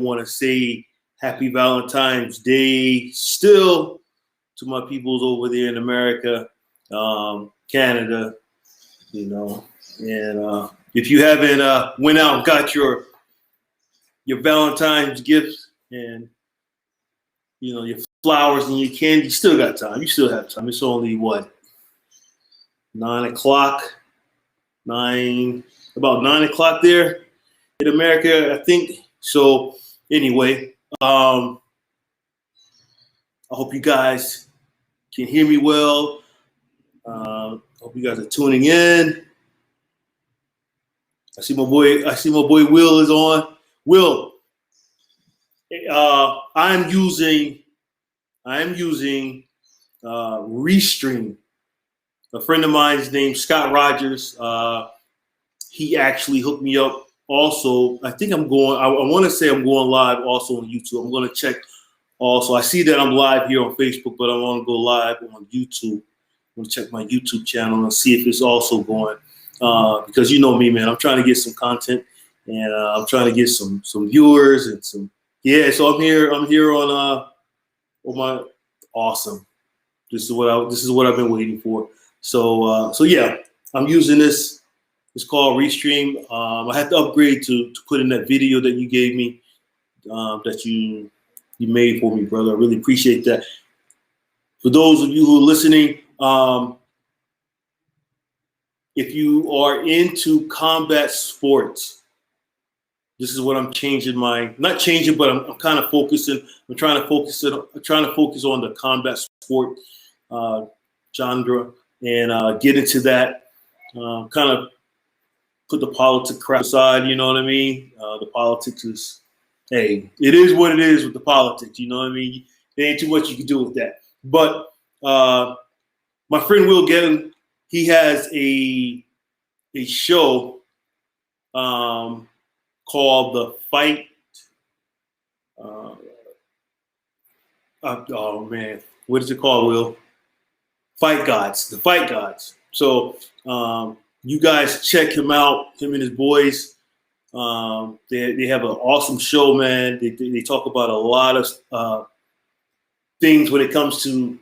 want to say Happy Valentine's Day still to my peoples over there in America, Canada, and if you haven't went out and got your Valentine's gifts and your flowers and your candy, you still got time. You still have time. It's only what, 9 o'clock, about 9 o'clock there in America, I think. So anyway, I hope you guys can hear me well. Hope you guys are tuning in. I see my boy Will is on. Will, I'm using Restream. A friend of mine is named Scott Rogers. He actually hooked me up. Also, I think I want to say I'm going live also on YouTube. I'm going to check also. I see that I'm live here on Facebook, but I want to go live on YouTube. I'm going to check my YouTube channel and see if it's also going. Because you know me, man. I'm trying to get some content, and I'm trying to get some viewers and some. Yeah, so I'm here on my awesome. This is what I've been waiting for. So yeah, I'm using this. It's called Restream. I had to upgrade to put in that video that you gave me, that you made for me, brother. I really appreciate that. For those of you who are listening, if you are into combat sports, this is what I'm changing not changing, but I'm kind of focusing. I'm trying to focus on the combat sport genre and get into that. Kind of put the politics crap aside, you know what I mean? The politics is, hey, it is what it is with the politics, you know what I mean? There ain't too much you can do with that. But my friend Will Gettin, he has a show called The Fight. Oh man, what is it called, Will? Fight Gods, The Fight Gods. So you guys check him out, him and his boys. They have an awesome show, man. They talk about a lot of things when it comes to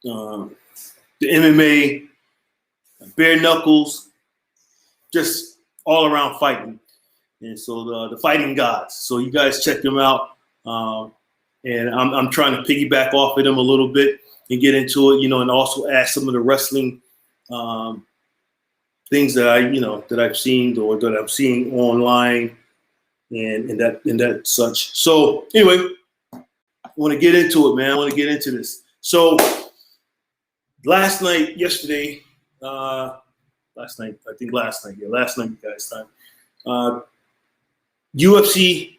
the MMA, bare knuckles, just all around fighting. And so the Fighting Gods. So you guys check them out. And I'm trying to piggyback off of them a little bit and get into it, and also add some of the wrestling things that I've seen or that I'm seeing online and that such. So anyway, I want to get into it, man. I want to get into this. So last night, you guys time. UFC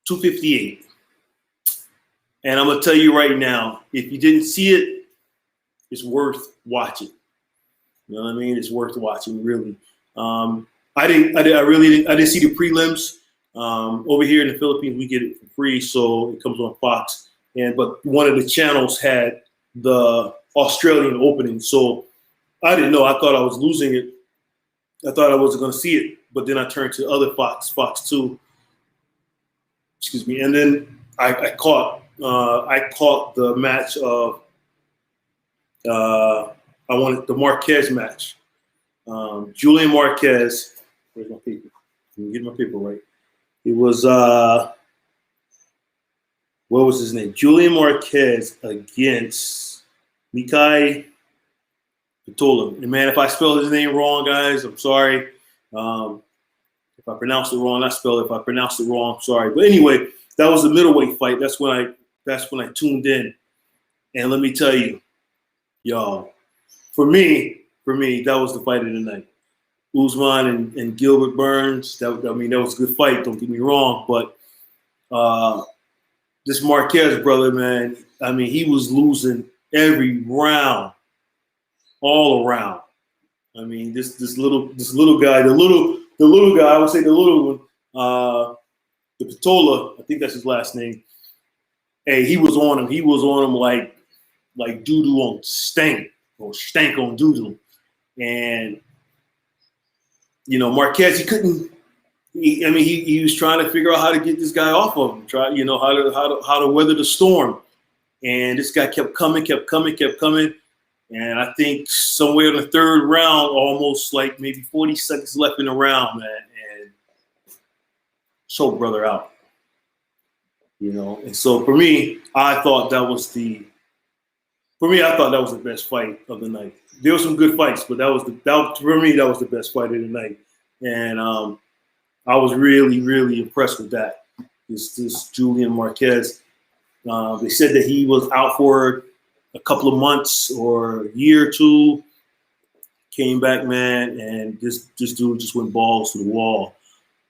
258. And I'm gonna tell you right now, if you didn't see it, it's worth watching. You know what I mean? It's worth watching, really. I didn't see the prelims. Over here in the Philippines, we get it for free, so it comes on Fox. But one of the channels had the Australian opening, so I didn't know. I thought I was losing it. I thought I wasn't going to see it, but then I turned to other Fox 2. Excuse me, and then I caught the match of I wanted the Marquez match. Julian Marquez. Where's my paper? Let me get my paper right. It was what was his name? Julian Marquez against Mikai Pitola. And man, if I spell his name wrong, guys, I'm sorry. If I pronounce it wrong, I spell it. If I pronounce it wrong, I'm sorry. But anyway, that was the middleweight fight. That's when I tuned in. And let me tell you, y'all, for me, that was the fight of the night. Usman and Gilbert Burns. That was a good fight. Don't get me wrong, but this Marquez brother, man. I mean, he was losing every round, all around. I mean, this little guy, the little guy. I would say the little one, the Pitola. I think that's his last name. Hey, he was on him. He was on him like doo-doo on stank or stank on doo-doo. And Marquez, he he was trying to figure out how to get this guy off of him. Try, how to weather the storm. And this guy kept coming. And I think somewhere in the third round, almost like maybe 40 seconds left in the round, man, and choked brother out. And so for me, I thought that was the best fight of the night. There were some good fights, but for me, that was the best fight of the night. And I was really, really impressed with that. This Julian Marquez. They said that he was out for a couple of months or a year or two. Came back, man, and this dude just went balls to the wall,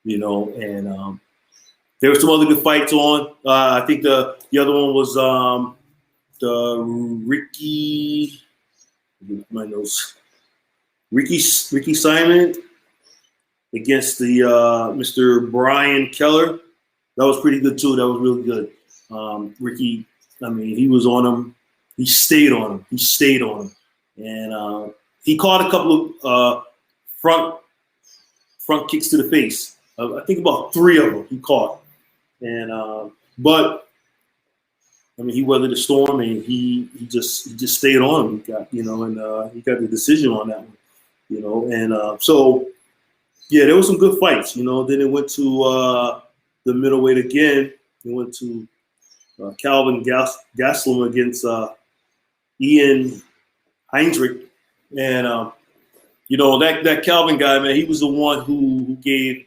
And there were some other good fights on. I think the other one was the Ricky Simon against the Mr. Brian Keller. That was pretty good too. That was really good. Ricky, he was on him. He stayed on him. And he caught a couple of front kicks to the face. I think about 3 of them he caught. And but he weathered the storm, and he just stayed on him. He got and he got the decision on that one. And so yeah, there were some good fights. Then it went to the middleweight again. It went to Calvin Gastelum against Ian Heinrich, and that Calvin guy, man, he was the one who gave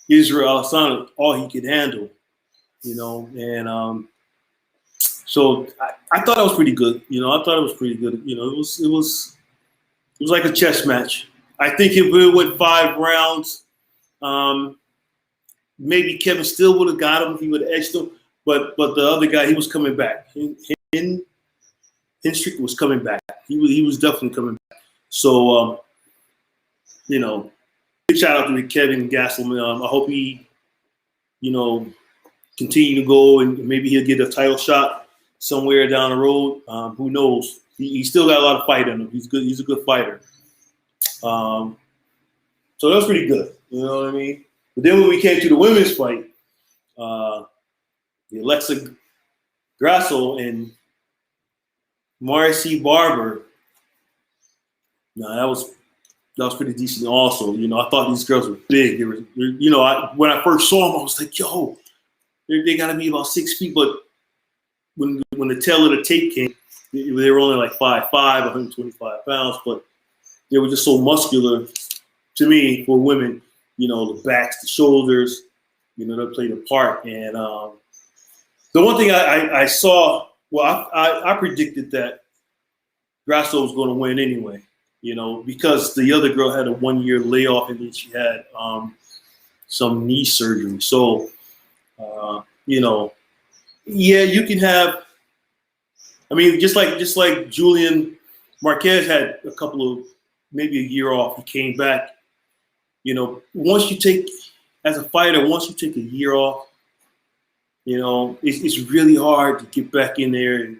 Israel Adesanya all he could handle, and so I thought that was pretty good. I thought it was pretty good. It was like a chess match. I think if it went 5 rounds, maybe Kevin still would have got him if he would have edged him. But the other guy, he was coming back. Hinstrick was coming back. He was definitely coming back. So, big shout out to Kevin Gastelum. I hope he, continue to go, and maybe he'll get a title shot somewhere down the road. Who knows? He still got a lot of fight in him. He's good. He's a good fighter. So that was pretty good. You know what I mean? But then when we came to the women's fight, Alexa Grasso and Marcy Barber. That was pretty decent. Also, I thought these girls were big. They were, when I first saw them, I was like, yo, they got to be about 6 feet. But when the tail of the tape came, they were only like 5'5", 125 pounds. But they were just so muscular to me for women. The backs, the shoulders, they played a part. And the one thing I saw, I predicted that Grasso was going to win anyway, because the other girl had a 1-year layoff, and then she had some knee surgery. So, yeah, you can have. Just like Julian Marquez had a couple of, maybe a year off. He came back. Once you take a year off, it's really hard to get back in there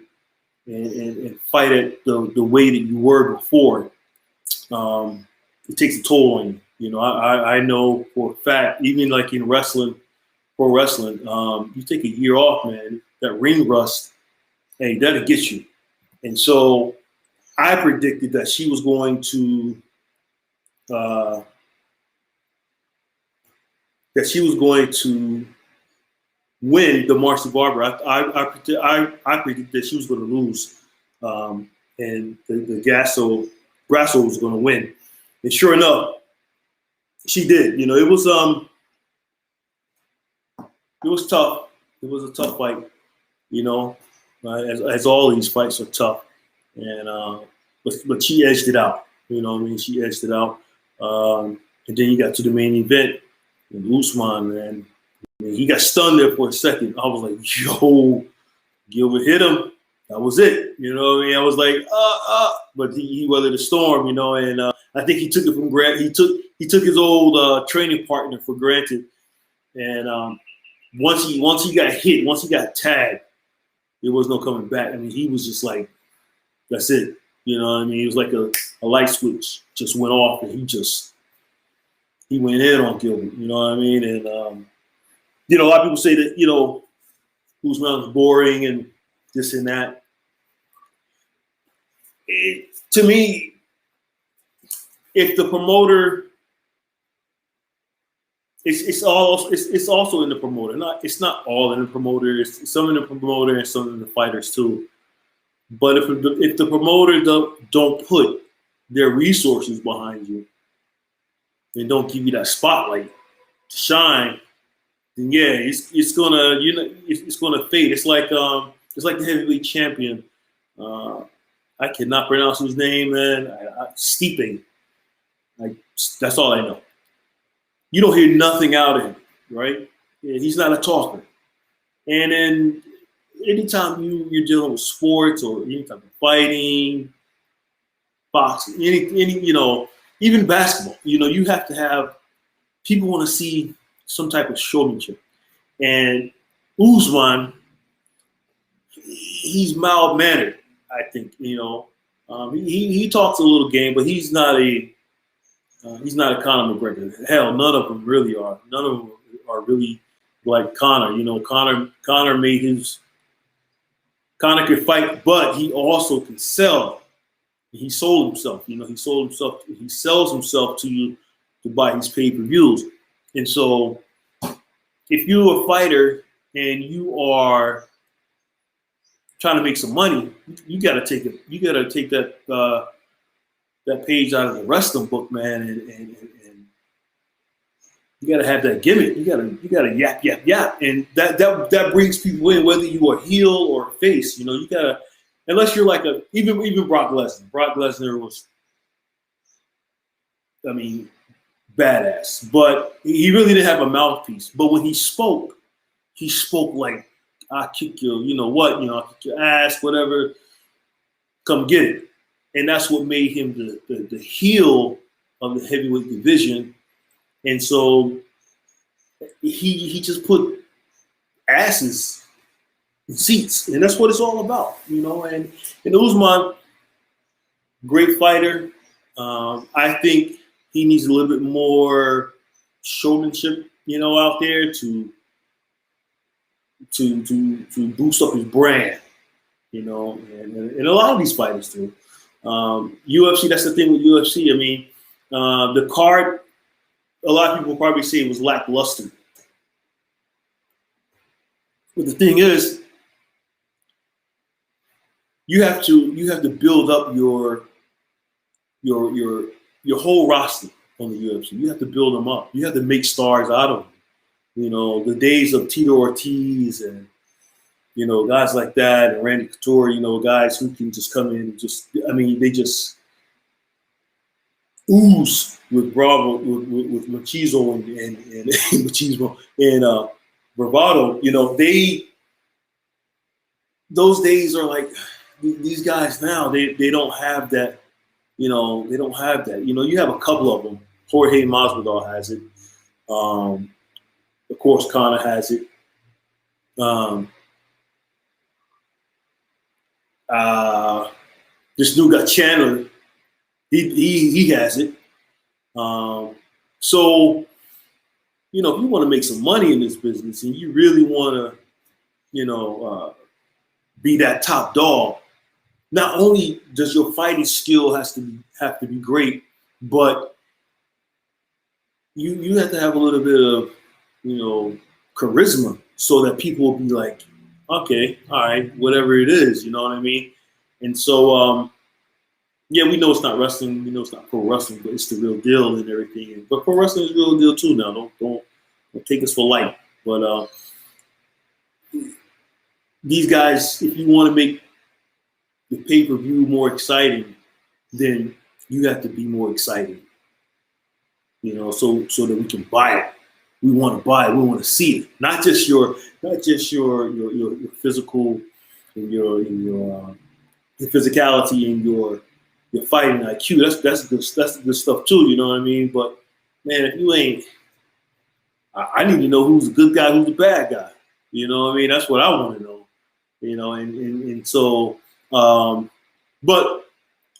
and fight at the way that you were before. It takes a toll on you. I know for a fact, even like in wrestling, pro wrestling, you take a year off, man, that ring rust, hey, that'll get you. And so I predicted that she was going to win the Marcy Barber. I predicted that she was going to lose, and the Grasso was going to win. And sure enough, she did. It was tough. It was a tough fight. As all these fights are tough, and but she edged it out. She edged it out. And then you got to the main event, and Usman, man. He got stunned there for a second. I was like, yo, Gilbert hit him. That was it. I was like, but he weathered the storm, and I think he took it from granted. He took his old training partner for granted. And once he got hit, once he got tagged, there was no coming back. He was just like, that's it. It was like a light switch just went off, and he he went in on Gilbert. You know what I mean? And a lot of people say that Usman was boring and this and that. To me, if the promoter, it's also in the promoter. It's not all in the promoter. It's some in the promoter and some in the fighters too. But if the promoter don't put their resources behind you and don't give you that spotlight to shine, then yeah, it's gonna fade. It's like the heavyweight champion. I cannot pronounce his name, man. Stipe. That's all I know. You don't hear nothing out of him, right? Yeah, he's not a talker. And then anytime you're dealing with sports or any type of fighting, boxing, any even basketball, you have to have people want to see some type of showmanship. And Usman, he's mild mannered, I think. He talks a little game, but he's not a Conor McGregor. Hell, none of them really are. None of them are really like Conor. Conor made his. Conor could fight, but he also can sell. He sold himself. He sold himself. He sells himself to you to buy his pay-per-views. And so, if you're a fighter and you are trying to make some money, you got to take it. You got to take that page out of the wrestling book, man, and you got to have that gimmick. You got to yap, and that brings people in, whether you are heel or face. You got to, unless you're like even Brock Lesnar. Brock Lesnar was, badass, but he really didn't have a mouthpiece. But when he spoke like, "I'll kick your, I'll kick your ass, whatever. Come get it." And that's what made him the heel of the heavyweight division. And so he just put asses in seats, and that's what it's all about, And Usman, great fighter. I think he needs a little bit more showmanship, out there to boost up his brand, and a lot of these fighters do. UFC, that's the thing with UFC. The card, a lot of people probably say it was lackluster. But the thing is, you have to build up your whole roster on the UFC. You have to build them up. You have to make stars out of them. The days of Tito Ortiz and guys like that, and Randy Couture, guys who can just come in and they just ooze with Bravo, with machismo and machismo and bravado. Those days are like these guys now. They don't have that. They don't have that. You have a couple of them. Jorge Masvidal has it. Of course, Conor has it. This dude got Chandler. He has it. So, if you want to make some money in this business and you really want to, be that top dog, not only does your fighting skill have to be great, but you have to have a little bit of, charisma so that people will be like, okay, all right, whatever it is, you know what I mean? And so, yeah, we know it's not wrestling, we know it's not pro wrestling, but it's the real deal and everything. But pro wrestling is the real deal too now. Don't take us for light. But these guys, if you want to make the pay-per-view more exciting, then you have to be more exciting. So that we can buy it. We want to buy it. We want to see it. Not just your physical and your physicality and your fighting IQ. That's the good stuff too. You know what I mean? But man, if you ain't, I need to know who's the good guy, who's the bad guy. You know what I mean? That's what I want to know. And so, but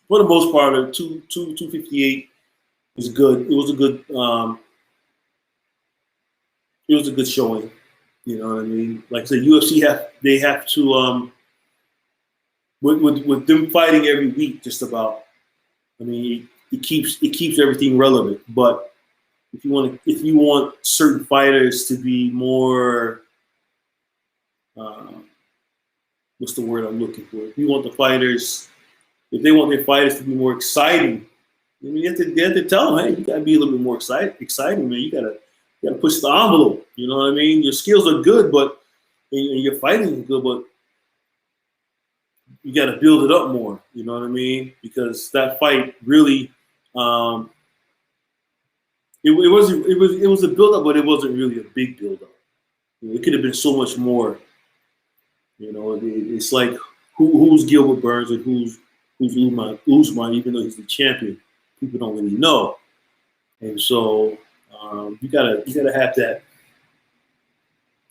for the most part, 258 was good. It was a good it was a good showing. You know what I mean? Like I said, UFC have to with them fighting every week, just about. I mean, it keeps everything relevant. But if you want certain fighters to be more, uh, what's the word I'm looking for? If you want the fighters, if they want their fighters to be more exciting, I mean, you have to tell them, hey, you gotta be a little bit more exciting, man. You gotta push the envelope. You know what I mean? Your skills are good, but and your fighting is good, but you got to build it up more. You know what I mean? Because that fight really, it was a build up, but it wasn't really a big build up. You know, it could have been so much more. You know, it's like who's Gilbert Burns and who's Usman, even though he's the champion, people don't really know. And so you gotta have that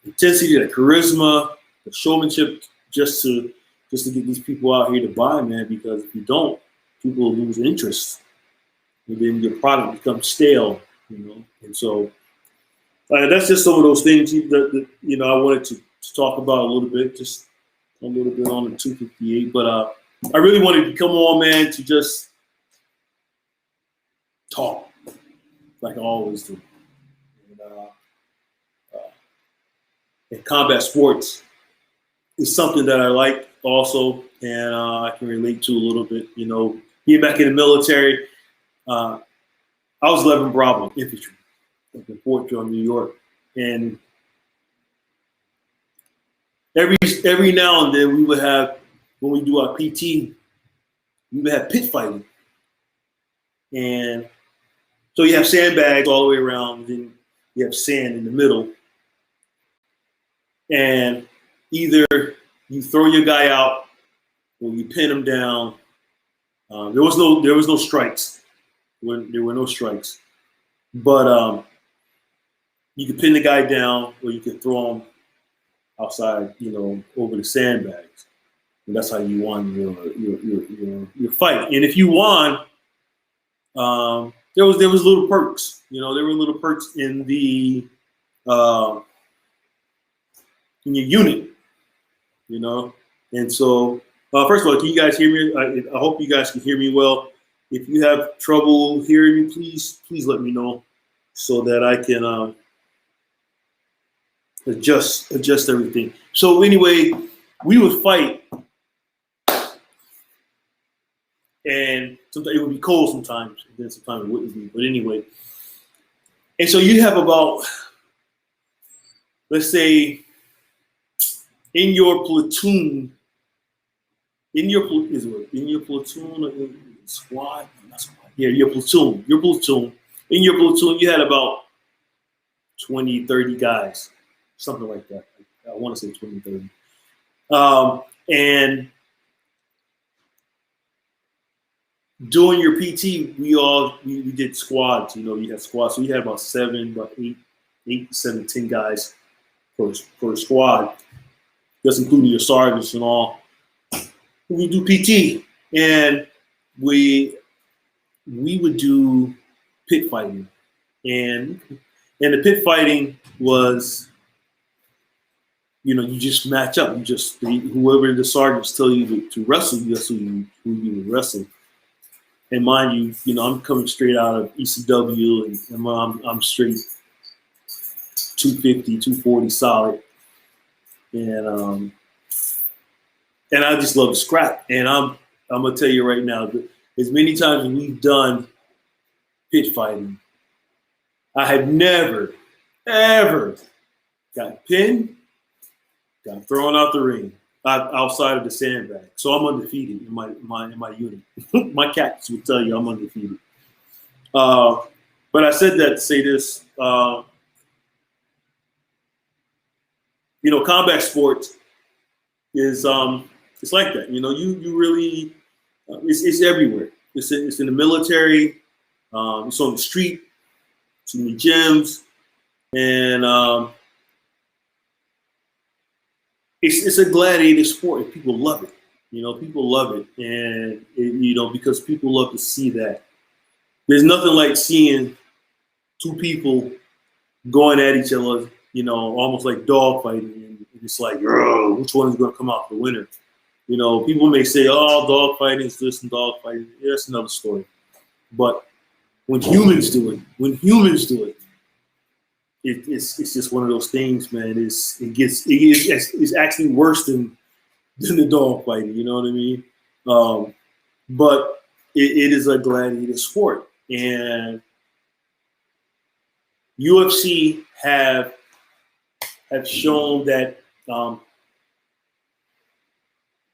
intensity, that charisma, the showmanship, just to get these people out here to buy, man. Because if you don't, people will lose interest, and then your product becomes stale, you know. And so that's just some of those things that you know I wanted to talk about a little bit, just a little bit on the 258. But I really wanted to come on, man, to just talk like I always do. And combat sports is something that I like also, and I can relate to a little bit. You know, being back in the military, I was 11 Bravo infantry in Fort Drum, New York, and every now and then we would have, when we do our PT, we would have pit fighting, and so you have sandbags all the way around, and then you have sand in the middle, and either you throw your guy out or you pin him down. There was no strikes. There were no strikes, but you could pin the guy down or you could throw him outside, you know, over the sandbags, and that's how you won your fight. And if you won, there was little perks. You know, there were little perks in the in your unit. You know, and so first of all, can you guys hear me? I hope you guys can hear me well. If you have trouble hearing me, please let me know so that I can adjust everything. So anyway, we would fight, and sometimes it would be cold sometimes, and then sometimes it wouldn't be. But anyway, and so you have about, let's say, in your platoon, in your platoon, squad, not squad. Yeah, your platoon. In your platoon, you had about 20, 30 guys, something like that. I want to say 20, 30. And during your PT, we did squads. You know, you had squads. So you had about 8, 7, 10 guys per squad, just including your sergeants and all. We do PT, and we would do pit fighting, and the pit fighting was, you know, you just match up. You just whoever the sergeants tell you to wrestle, that's who you would wrestle. And mind you, you know, I'm coming straight out of ECW, and I'm straight 250, 240 solid, and I just love to scrap. And I'm gonna tell you right now, as many times as we've done pit fighting, I have never, ever got pinned, got thrown out the ring, outside of the sandbag. So I'm undefeated in my unit. My cats would tell you I'm undefeated. But I said that to say this. You know, combat sports is it's like that. You know, you really it's everywhere. It's in the military. It's on the street. It's in the gyms, and it's a gladiator sport, and people love it. You know, people love it, and you know, because people love to see that. There's nothing like seeing two people going at each other almost like dog fighting, and it's like, which one is going to come out the winner? People may say, oh, dog fighting is this and dog fighting. Yeah, that's another story. But when humans do it, it's just one of those things, man. It's actually worse than the dog fighting. You know what I mean? But it is a gladiator sport, and UFC have shown that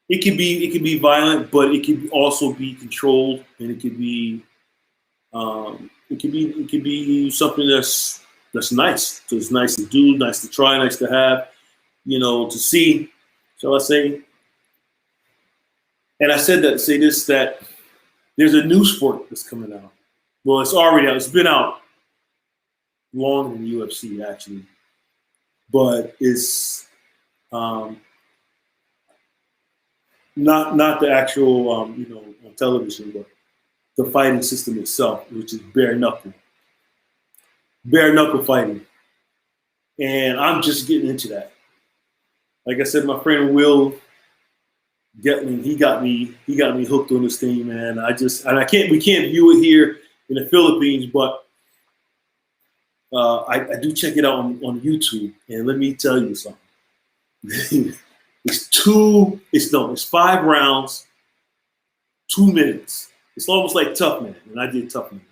it can be violent, but it can also be controlled, and it can be something that's nice. So it's nice to do, nice to try, nice to have, to see. Shall I say? And I said that to say this, that there's a new sport that's coming out. Well, it's already out. It's been out longer than UFC actually, but it's not the actual on television, but the fighting system itself, which is bare knuckle fighting. And I'm just getting into that. Like I said, my friend Will Getling, he got me hooked on this thing, man. We can't view it here in the Philippines, but I do check it out on YouTube. And let me tell you something. It's 5 rounds, 2 minutes. It's almost like Tough Man, and I did Tough Man.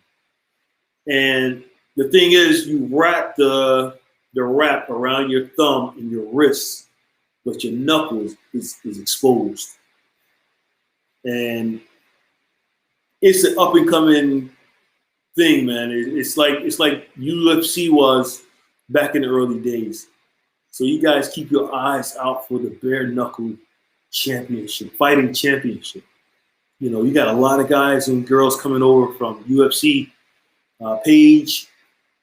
And the thing is, you wrap the wrap around your thumb and your wrist, but your knuckles is exposed. And it's an up and coming thing, man. It's like UFC was back in the early days. So you guys keep your eyes out for the bare knuckle championship, fighting championship. You got a lot of guys and girls coming over from UFC. Paige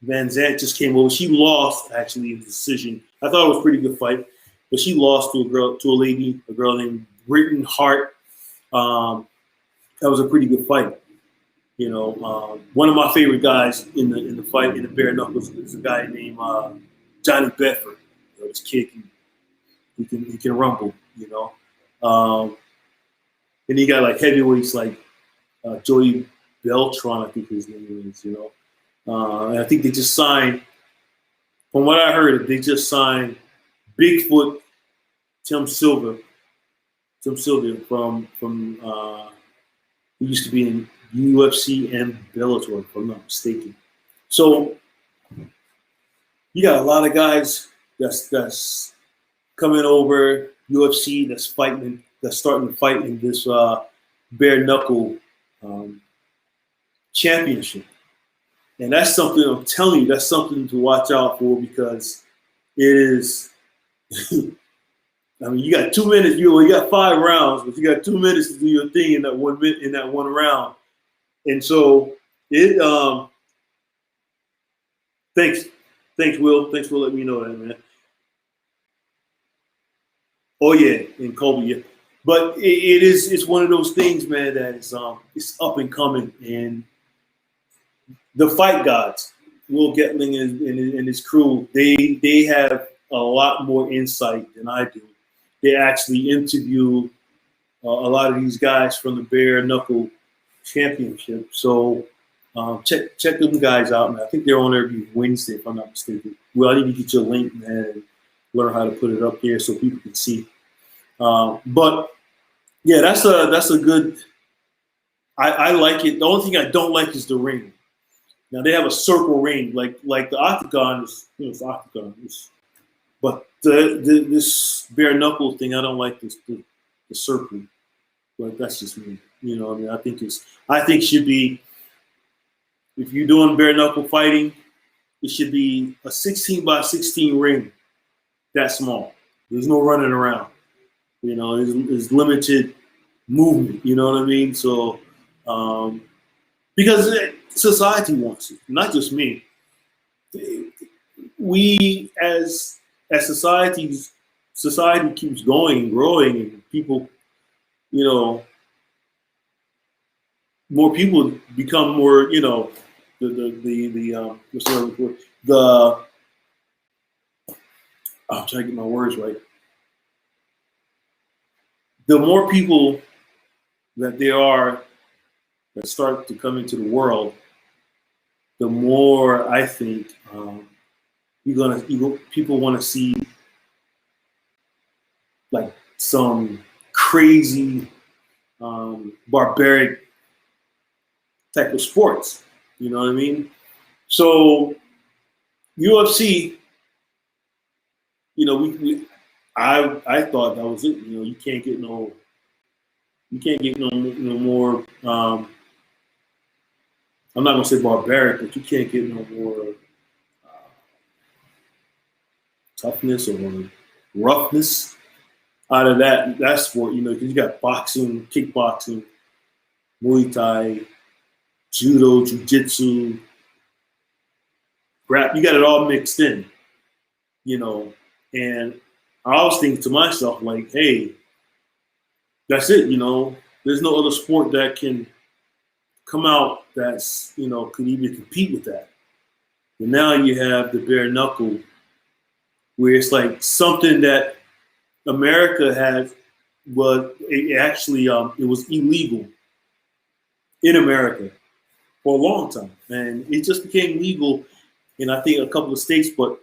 Van Zant just came over. She lost actually in the decision. I thought it was a pretty good fight, but she lost to a girl named Britain Hart. That was a pretty good fight. One of my favorite guys in the fight in the bare knuckles is a guy named Johnny Bedford. This kid he can rumble. And he got like heavyweights like Joey Beltran, I think his name is. And I think they just signed. From what I heard, they just signed Bigfoot Tim Silver from he used to be in UFC and Bellator, if I'm not mistaken. So you got a lot of guys that's coming over UFC that's starting to fight in this bare knuckle championship. And that's something, I'm telling you, that's something to watch out for, because it is I mean, you got 2 minutes. You got 5 rounds, but you got 2 minutes to do your thing in that one round. And so it. Thanks, Will. Thanks for letting me know that, man. Oh yeah, in Kobe, yeah. But it's one of those things, man, that it's up and coming, and the fight gods, Will Getling and his crew, they have a lot more insight than I do. They actually interview a lot of these guys from the bare knuckle championship. So check them guys out, man. I think they're on every Wednesday, if I'm not mistaken. Well, I need to get your link, man, and learn how to put it up here so people can see. But yeah, that's a good. I like it. The only thing I don't like is the ring. Now they have a circle ring, like the octagon is, it's octagon. But this bare knuckle thing, I don't like the circle. But that's just me. I mean, I think should be, if you're doing bare knuckle fighting, it should be a 16 by 16 ring, that small. There's no running around. There's limited movement. You know what I mean? So, because society wants it, not just me. We as society keeps going and growing, and people, more people become more, what's the word for it? I'm trying to get my words right. The more people that there are that start to come into the world, the more I think people want to see like some crazy, barbaric type of sports. You know what I mean? So UFC, I thought that was it. You can't get no more. I'm not gonna say barbaric, but you can't get no more toughness or roughness out of that sport. Because you got boxing, kickboxing, Muay Thai, judo, jiu-jitsu, rap. You got it all mixed in. And I was thinking to myself, like, hey, that's it. There's no other sport that can come out that's could even compete with that. And now you have the bare knuckle, where it's like something that America had it was illegal in America for a long time, and it just became legal in I think a couple of states, but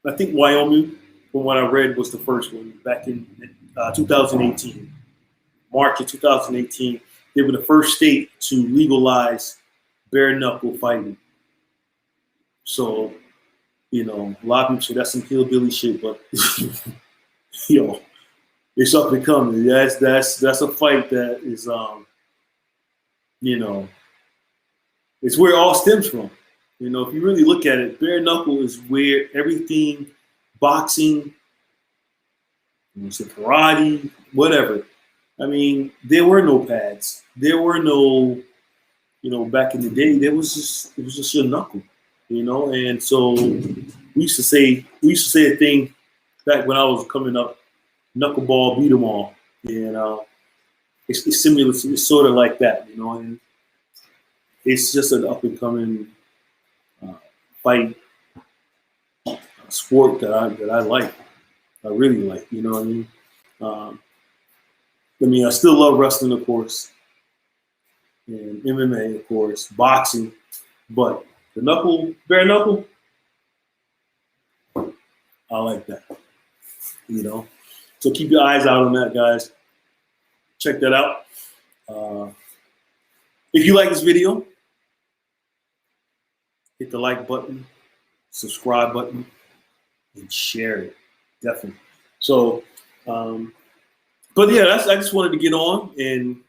I think Wyoming, from what I read, was the first one back in 2018, March of 2018. They were the first state to legalize bare knuckle fighting. So, a lot of people say that's some hillbilly shit, but it's up and coming. That's a fight that is it's where it all stems from. If you really look at it, bare knuckle is where everything, boxing, karate, whatever. I mean, there were no pads. There were no, back in the day, it was just your knuckle, And so we used to say a thing back when I was coming up, knuckleball, beat 'em all, and it's similar. It's sort of like that, And it's just an up and coming fight sport that I like. I really like. You know what I mean? I still love wrestling, of course, and MMA, of course, boxing, but the bare knuckle, I like that. So keep your eyes out on that, guys. Check that out. If you like this video, hit the like button, subscribe button, and share it. Definitely. So, but yeah, I just wanted to get on and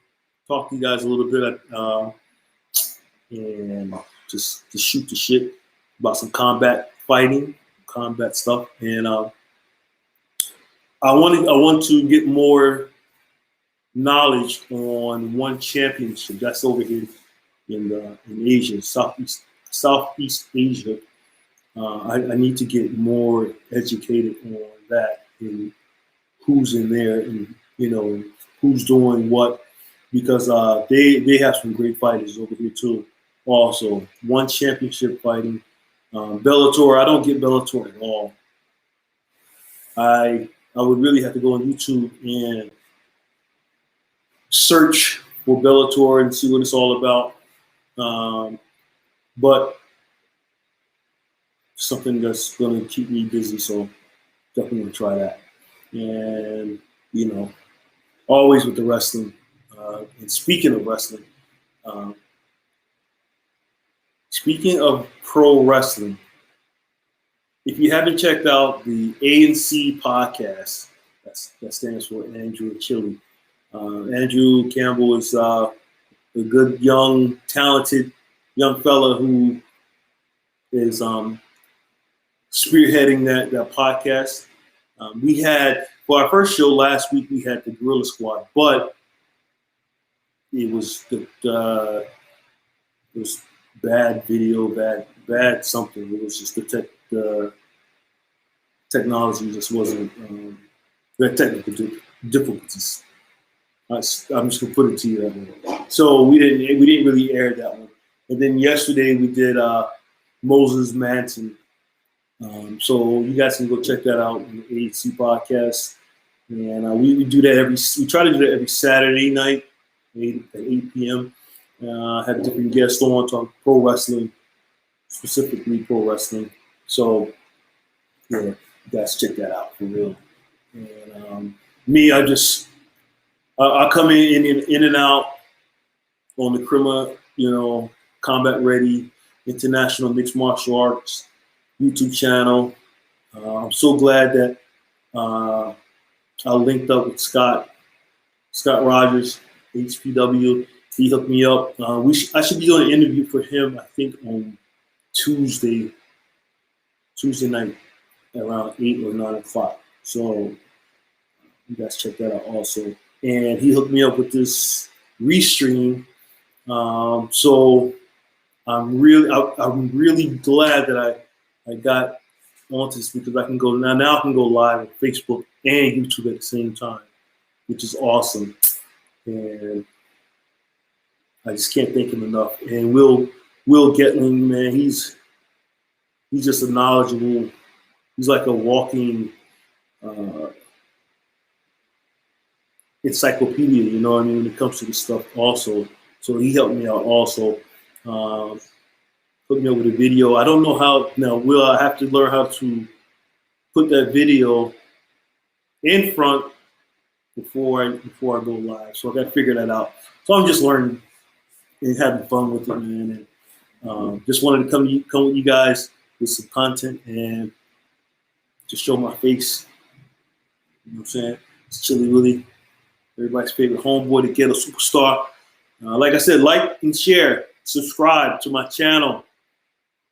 talk to you guys a little bit, and just to shoot the shit about some combat fighting, combat stuff, and I want to get more knowledge on one championship that's over here in Asia, Southeast Asia. I need to get more educated on that and who's in there and who's doing what, because they have some great fighters over here too. Also, one championship fighting, Bellator. I don't get Bellator at all. I would really have to go on YouTube and search for Bellator and see what it's all about. But something that's going to keep me busy, so definitely going to try that. And always with the wrestling. And speaking of wrestling, speaking of pro wrestling, if you haven't checked out the ANC podcast, that stands for Andrew Chili. Andrew Campbell is a good, young, talented young fella who is spearheading that podcast. We had, for our first show last week, we had the Gorilla Squad, but it was bad video, bad something. It was just the technology just wasn't, we had technical difficulties. I'm just gonna put it to you that way. So we didn't really air that one. And then yesterday we did Moses Manson So you guys can go check that out in the AHC podcast. And we do that we try to do that every Saturday night, at 8 p.m. Have different guests on talk pro wrestling, specifically pro wrestling. So yeah, you guys check that out for real. And me, I come in and out on the Crimma, combat ready international mixed martial arts YouTube channel. I'm so glad that I linked up with Scott Rogers, HPW. He hooked me up. I should be doing an interview for him, I think, on Tuesday night around 8 or 9 o'clock. So you guys check that out also. And he hooked me up with this restream. So I'm really glad that I got onto this because I can go now I can go live on Facebook and YouTube at the same time, which is awesome. And I just can't thank him enough. And Will Getling, man, he's just a knowledgeable. He's like a walking encyclopedia, you know what I mean, when it comes to this stuff also. So he helped me out also. Put me up with a video. I don't know how now. Will I have to learn how to put that video in front before I go live? So I got to figure that out. So I'm just learning and having fun with it, man. And just wanted to come with you guys with some content and just show my face. You know what I'm saying? It's Chili Willie, everybody's favorite homeboy, the ghetto superstar. Like I said, like and share, subscribe to my channel.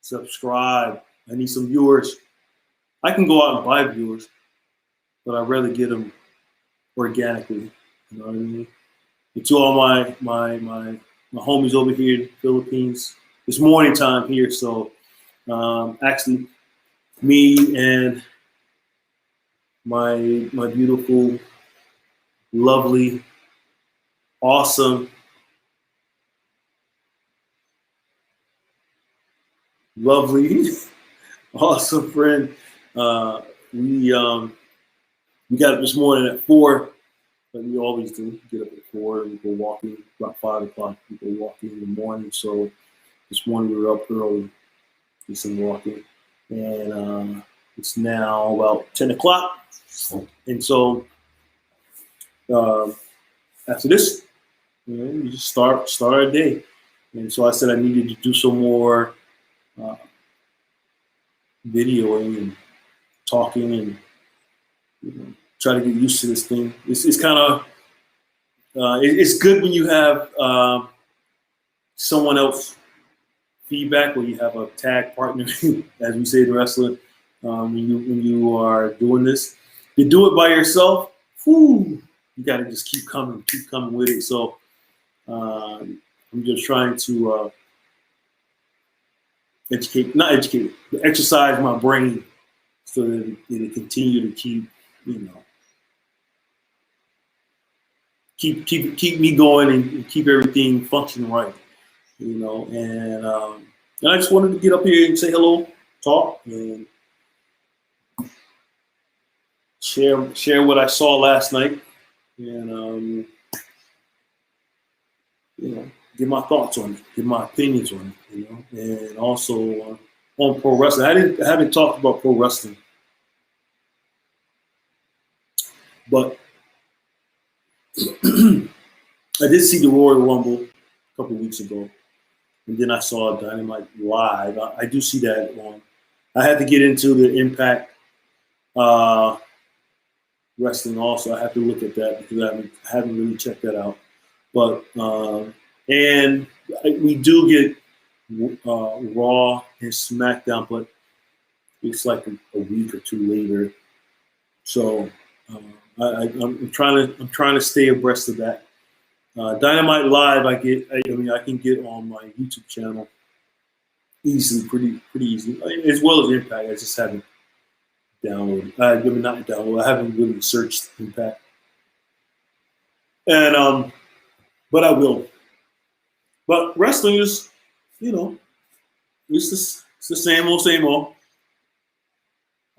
Subscribe. I need some viewers. I can go out and buy viewers, but I'd rather get them organically. You know what I mean? And to all my homies over here in the Philippines, it's morning time here, so actually, me and my beautiful, lovely, awesome, awesome friend. We got up this morning at 4, like we always do. Get up at 4 and go walking. About 5 o'clock, we go walking in the morning. So this morning we were up early, did some walking, and it's now about 10 o'clock. And so after this, we just start our day. And so I said I needed to do some more videoing and talking and try to get used to this thing. It's kind of it's good when you have someone else feedback, or you have a tag partner, as we say in wrestling. When you are doing this, you do it by yourself. Whew, you got to just keep coming with it. So I'm just trying to exercise my brain so that it continue to keep keep me going and keep everything functioning right, And I just wanted to get up here and say hello, talk, and share what I saw last night, and give my thoughts on it, give my opinions on it, and also on pro wrestling. I haven't talked about pro wrestling, but I did see the Royal Rumble a couple weeks ago, and then I saw Dynamite live. I do see that on. I had to get into the Impact wrestling also. I have to look at that because I haven't really checked that out. But and we do get Raw and SmackDown, but it's like a week or two later. So I'm trying to stay abreast of that. Dynamite Live, I can get on my YouTube channel easily, pretty easily, as well as Impact. I just haven't downloaded. Not downloaded. I haven't really searched Impact, and but I will. But wrestling is, it's the same old, same old.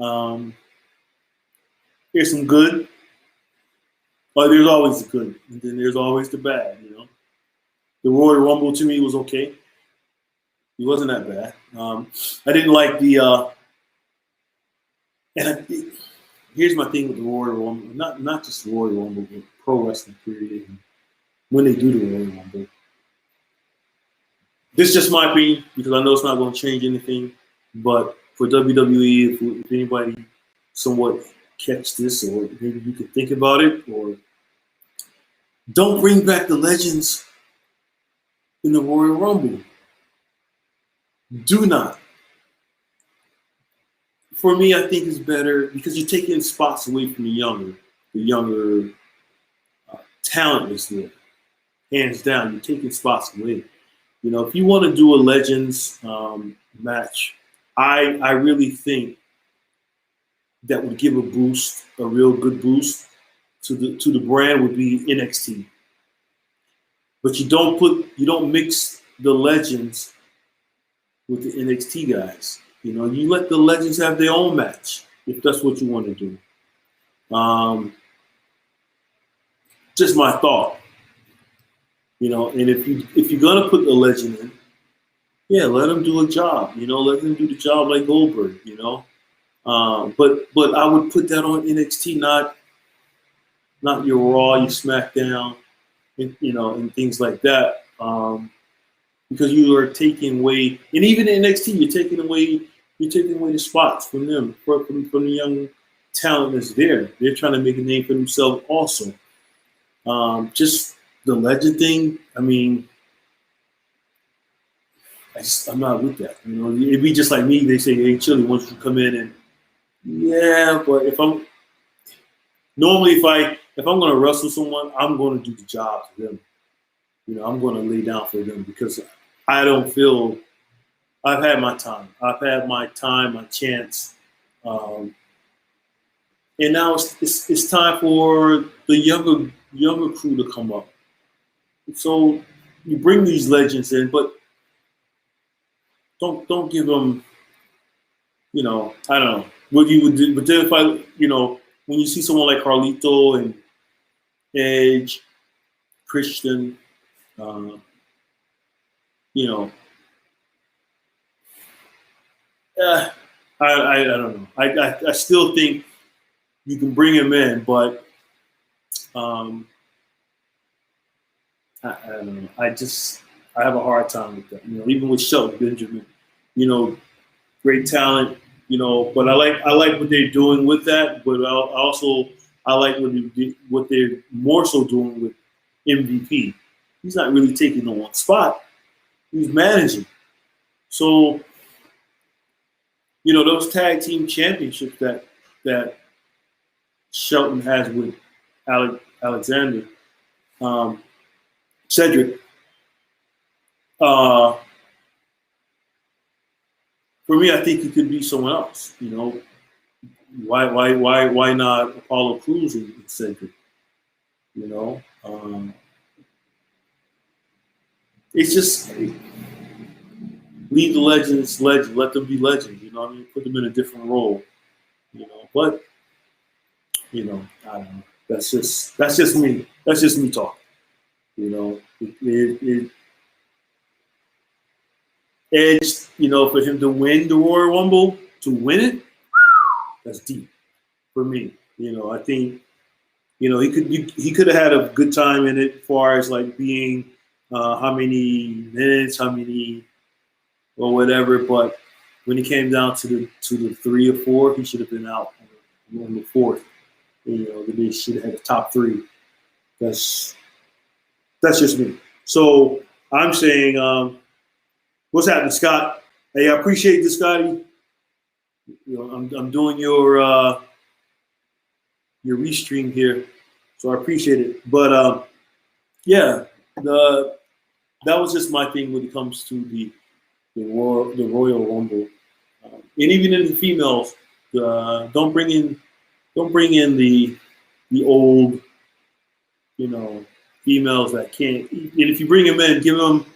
Um, there's some good, but there's always the good, and then there's always the bad. The Royal Rumble to me was okay. It wasn't that bad. I didn't like here's my thing with the Royal Rumble, not just the Royal Rumble, but pro wrestling period. When they do the Royal Rumble, this is just my opinion because I know it's not going to change anything. But for WWE, if anybody somewhat catch this, or maybe you could think about it, or don't bring back the legends in the Royal Rumble. Do not. For me, I think it's better because you're taking spots away from the younger talent is there. Hands down, you're taking spots away. If you want to do a Legends match, I really think that would give a boost, a real good boost to the brand would be NXT. But you don't mix the Legends with the NXT guys. You let the Legends have their own match if that's what you want to do. Just my thought. And if you're gonna put the Legend in, yeah, let them do a job. Let them do the job like Goldberg. But I would put that on NXT, not your Raw, your SmackDown, and things like that. Because you are taking away, and even in NXT, you're taking away the spots from them, from the young talent that's there. They're trying to make a name for themselves also. Just the Legend thing, I mean, I'm not with that. It'd be just like me. They say, "Hey, Chili, once you come in and yeah," but if I'm going to wrestle someone, I'm going to do the job for them. I'm going to lay down for them because I don't feel I've had my time. I've had my time, my chance, and now it's time for the younger crew to come up. So you bring these legends in, but don't give them, I don't know what you would do. But then if when you see someone like Carlito and Edge, Christian, I don't know. I still think you can bring him in, but I don't know. I have a hard time with that. Even with Shelton Benjamin, great talent. But I like what they're doing with that. But I like what they're more so doing with MVP. He's not really taking the one spot. He's managing. So, those tag team championships that Shelton has with Alexander, Cedric. For me, I think it could be someone else. Why not Apollo Crews and Cedric? It's just leave the legends legend. Let them be legends. Put them in a different role. But I don't know. That's just me. That's just me talking. Edge, for him to win the Royal Rumble, to win it, that's deep for me. I think, he could have had a good time in it as far as like being how many minutes, how many or whatever. But when it came down to the 3 or 4, he should have been out on the 4th. They should have had the top 3. That's just me. So I'm saying, what's happening, Scott? Hey, I appreciate this, Scotty. I'm doing your restream here, so I appreciate it. But yeah, that was just my thing when it comes to the Royal Rumble, and even in the females, don't bring in the old, females that can't. And if you bring them in, give them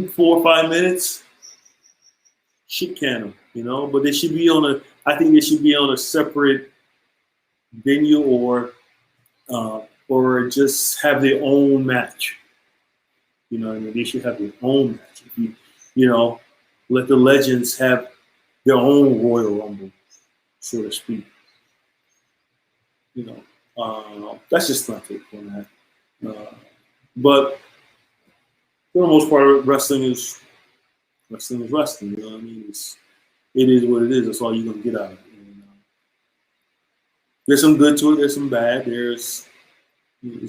4 or 5 minutes. shit can them, But they should be on a. I think they should be on a separate venue or just have their own match. They should have their own match. If let the legends have their own Royal Rumble, so to speak. That's just my take on that. But for the most part, wrestling is wrestling. You know what I mean? It is what it is. That's all you're gonna get out of it. There's some good to it. There's some bad. It's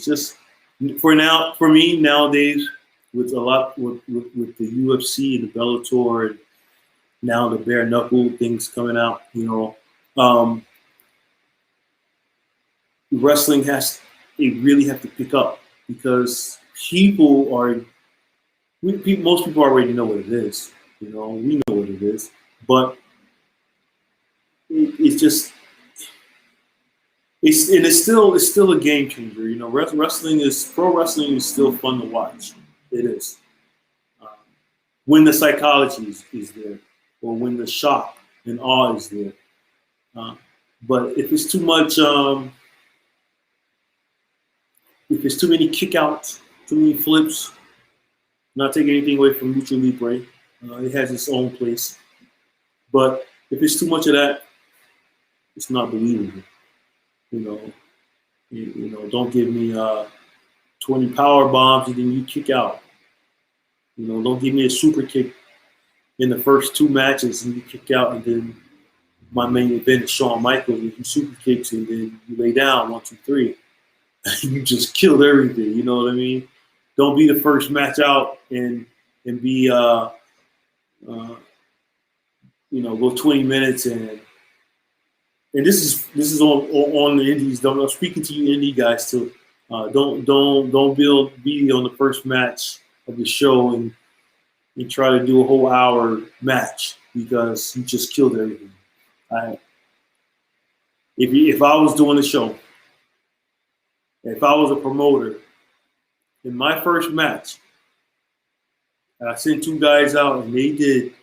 just for me nowadays with a lot with the UFC and the Bellator and now the bare knuckle things coming out. Wrestling really have to pick up because most people already know what it is. We know what it is, but it's still a game changer. Pro wrestling is still fun to watch. It is. When the psychology is there, or when the shock and awe is there. But if it's too much, if it's too many kickouts, too many flips, not taking anything away from Lucha Libre, it has its own place. But if it's too much of that, it's not believable. Don't give me 20 power bombs and then you kick out. Don't give me a super kick in the first 2 matches and you kick out, and then my main event is Shawn Michaels and he super kicks and then you lay down 1, 2, 3. You just killed everything. You know what I mean? Don't be the first match out and be go 20 minutes and this is on the indies. I'm speaking to you indie guys too. Don't be on the first match of the show and try to do a whole hour match because you just killed everything. If I was doing a show, if I was a promoter, in my first match, I sent 2 guys out and they did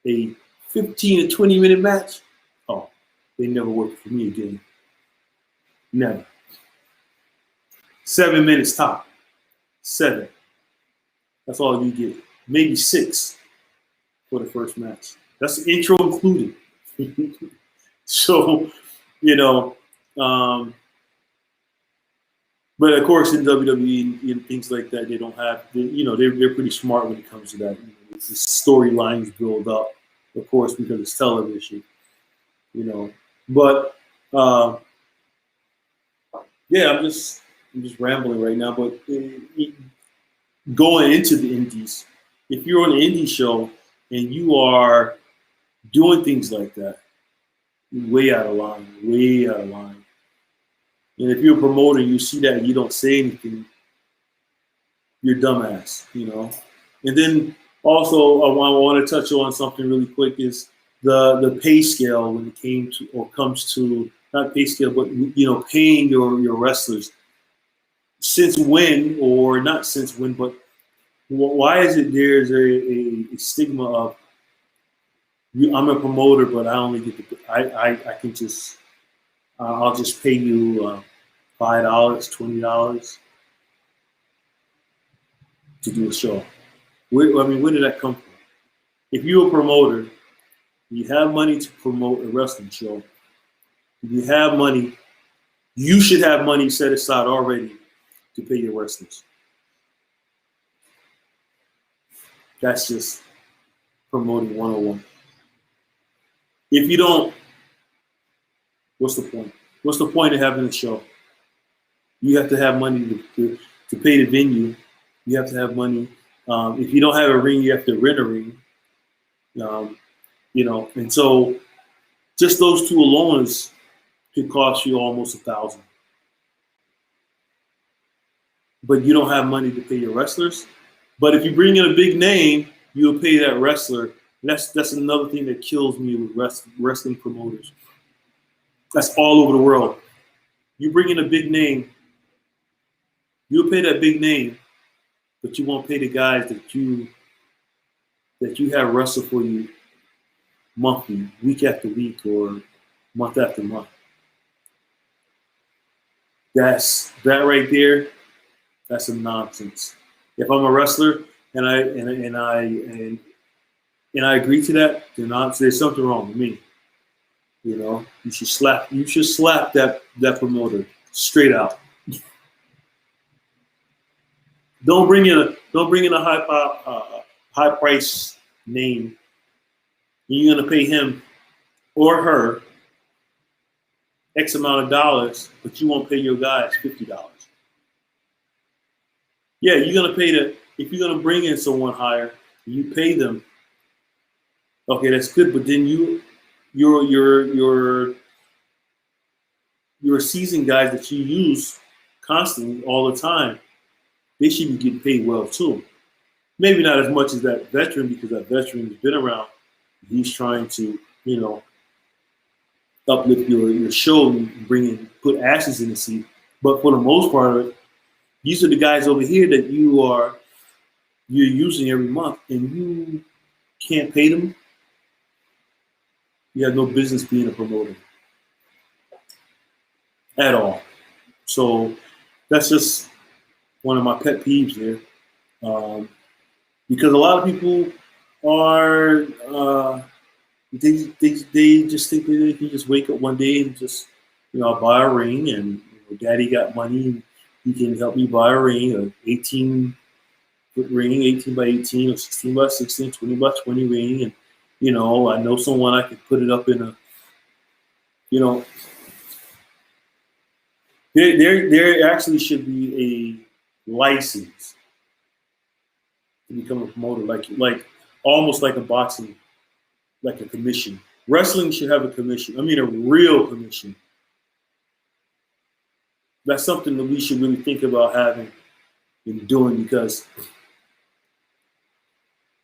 a 15 to 20 minute match. Oh, they never worked for me again. Never. 7 minutes top. 7. That's all you get. Maybe 6 for the first match. That's the intro included. So, but of course in WWE and things like that, they don't have, they're pretty smart when it comes to that. The storylines build up, of course, because it's television, But yeah, I'm just rambling right now. But going into the indies, if you're on an indie show and you are doing things like that, you're way out of line. And if you're a promoter, you see that and you don't say anything, you're dumbass, And then also, I want to touch on something really quick is the pay scale when it comes to not pay scale, but paying your wrestlers. Since when, or not since when, but why is it there's a stigma of I'm a promoter, but I only get I can just I'll just pay you $5, $20 to do a show. Where did that come from? If you're a promoter, you have money to promote a wrestling show. If you have money, you should have money set aside already to pay your wrestlers. That's just promoting 101. If you don't, what's the point? What's the point of having a show? You have to have money to pay the venue. You have to have money. If you don't have a ring, you have to rent a ring. And so just those 2 alone could cost you almost $1,000. But you don't have money to pay your wrestlers. But if you bring in a big name, you'll pay that wrestler. That's another thing that kills me with wrestling promoters. That's all over the world. You bring in a big name, you'll pay that big name, but you won't pay the guys that you have wrestle for you monthly, week after week, or month after month. That right there, that's some nonsense. If I'm a wrestler and I agree to that, then there's something wrong with me. You know, you should slap that promoter straight out. Don't bring in a high price name. You're gonna pay him or her X amount of dollars, but you won't pay your guys $50. Yeah, you're gonna pay if you're gonna bring in someone higher, you pay them. Okay, that's good, but then your seasoned guys that you use constantly all the time, they should be getting paid well too. Maybe not as much as that veteran, because that veteran has been around. He's trying to, uplift your show and put ashes in the seat. But for the most part, these are the guys over here that you're using every month, and you can't pay them. You have no business being a promoter at all. So that's just one of my pet peeves there, because a lot of people are they just think that they can just wake up one day and just buy a ring, and daddy got money and he can help me buy a ring, a 18-foot ring, 18 by 18 or 16 by 16, 20 by 20 ring, and I know someone I could put it up in a there actually should be a license to become a promoter, like almost like a boxing, like a commission. Wrestling should have a commission. I mean, a real commission. That's something that we should really think about having and doing, because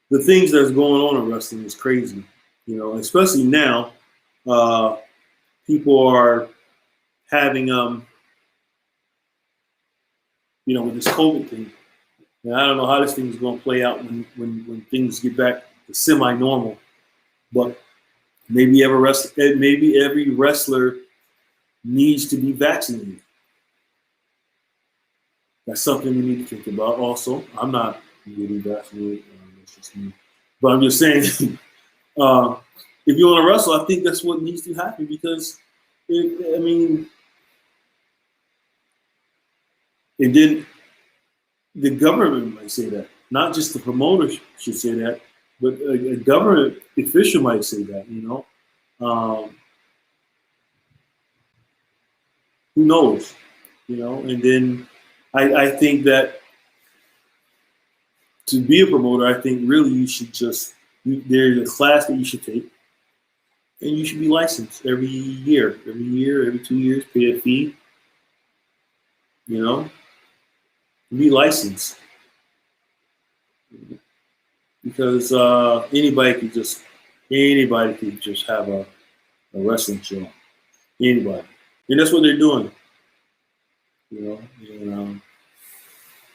the things that's going on in wrestling is crazy. Especially now, people are having with this COVID thing. And I don't know how this thing is going to play out when things get back to semi-normal. But maybe every wrestler needs to be vaccinated. That's something we need to think about. Also, I'm not getting vaccinated. That's just me. But I'm just saying, if you want to wrestle, I think that's what needs to happen, because, and then the government might say that. Not just the promoter should say that, but a government official might say that. Who knows? And then I think that to be a promoter, I think really you should there's a class that you should take, and you should be licensed every year, every 2 years, pay a fee. Be licensed, because anybody could just have a wrestling show. Anybody, and that's what they're doing.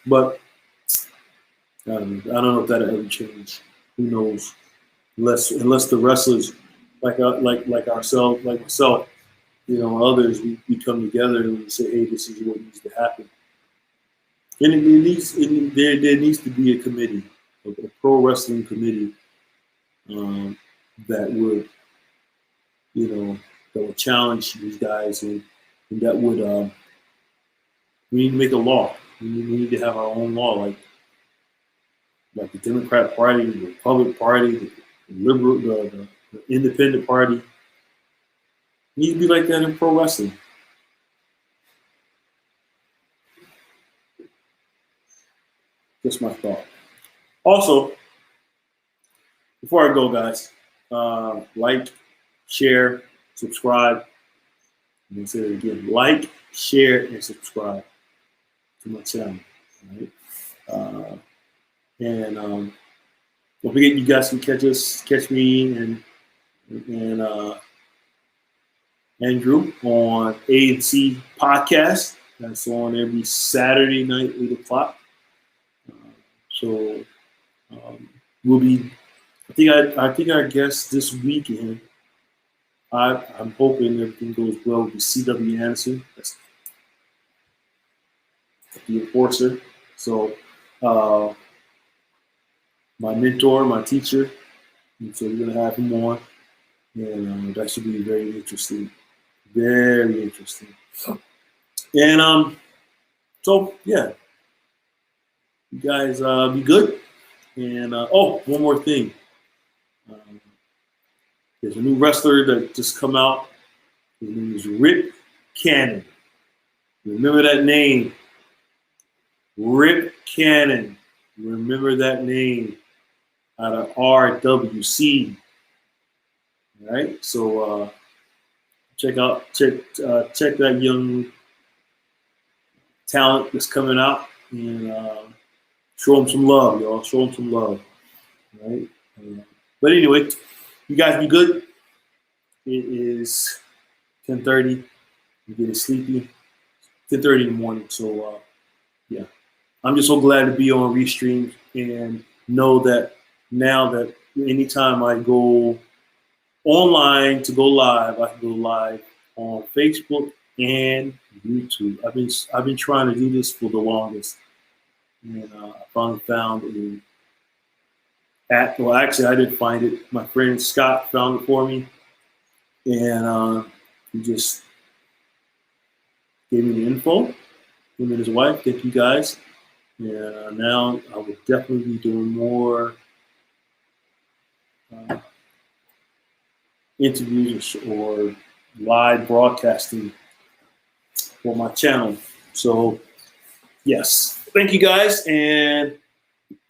But I don't know if that'll ever change. Who knows? Unless the wrestlers like ourselves, like myself, others, we come together and we say, hey, this is what needs to happen. And there needs to be a committee, a pro wrestling committee, that would challenge these guys, and that would we need to make a law. We need to have our own law, like the Democrat Party, the Republican Party, the Liberal, the Independent Party. It needs to be like that in pro wrestling. Just my thought. Also, before I go, guys, like, share, subscribe. I'm going to say it again. Like, share, and subscribe to my channel. All right? And don't forget, you guys can catch me and Andrew on A&C Podcast. That's on every Saturday night, 8 o'clock. So we'll be I think our guest this weekend. I'm hoping everything goes well with C.W. Anderson. That's the enforcer. So, uh, my mentor, my teacher. And so we're gonna have him on, and that should be very interesting. Very interesting. And so yeah, you guys be good. And oh, one more thing. Um, there's a new wrestler that just come out. His name is Rip Cannon. Remember that name, Rip Cannon. Remember that name out of RWC. All right, so check that young talent that's coming out and show him some love, y'all. Show him some love, all right? But anyway, you guys be good. It is 10:30. I'm getting sleepy. 10:30 in the morning. So yeah, I'm just so glad to be on Restream and know that now that anytime I go online to go live, I can go live on Facebook and YouTube. I've been trying to do this for the longest, and I finally found a app. Well, actually, I didn't find it. My friend Scott found it for me, and he just gave me the info. Him and his wife. Thank you guys. And now I will definitely be doing more uh, interviews or live broadcasting for my channel. So yes, thank you guys, and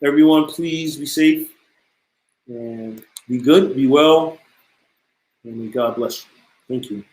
everyone, please be safe and be good, be well, and may God bless you. Thank you.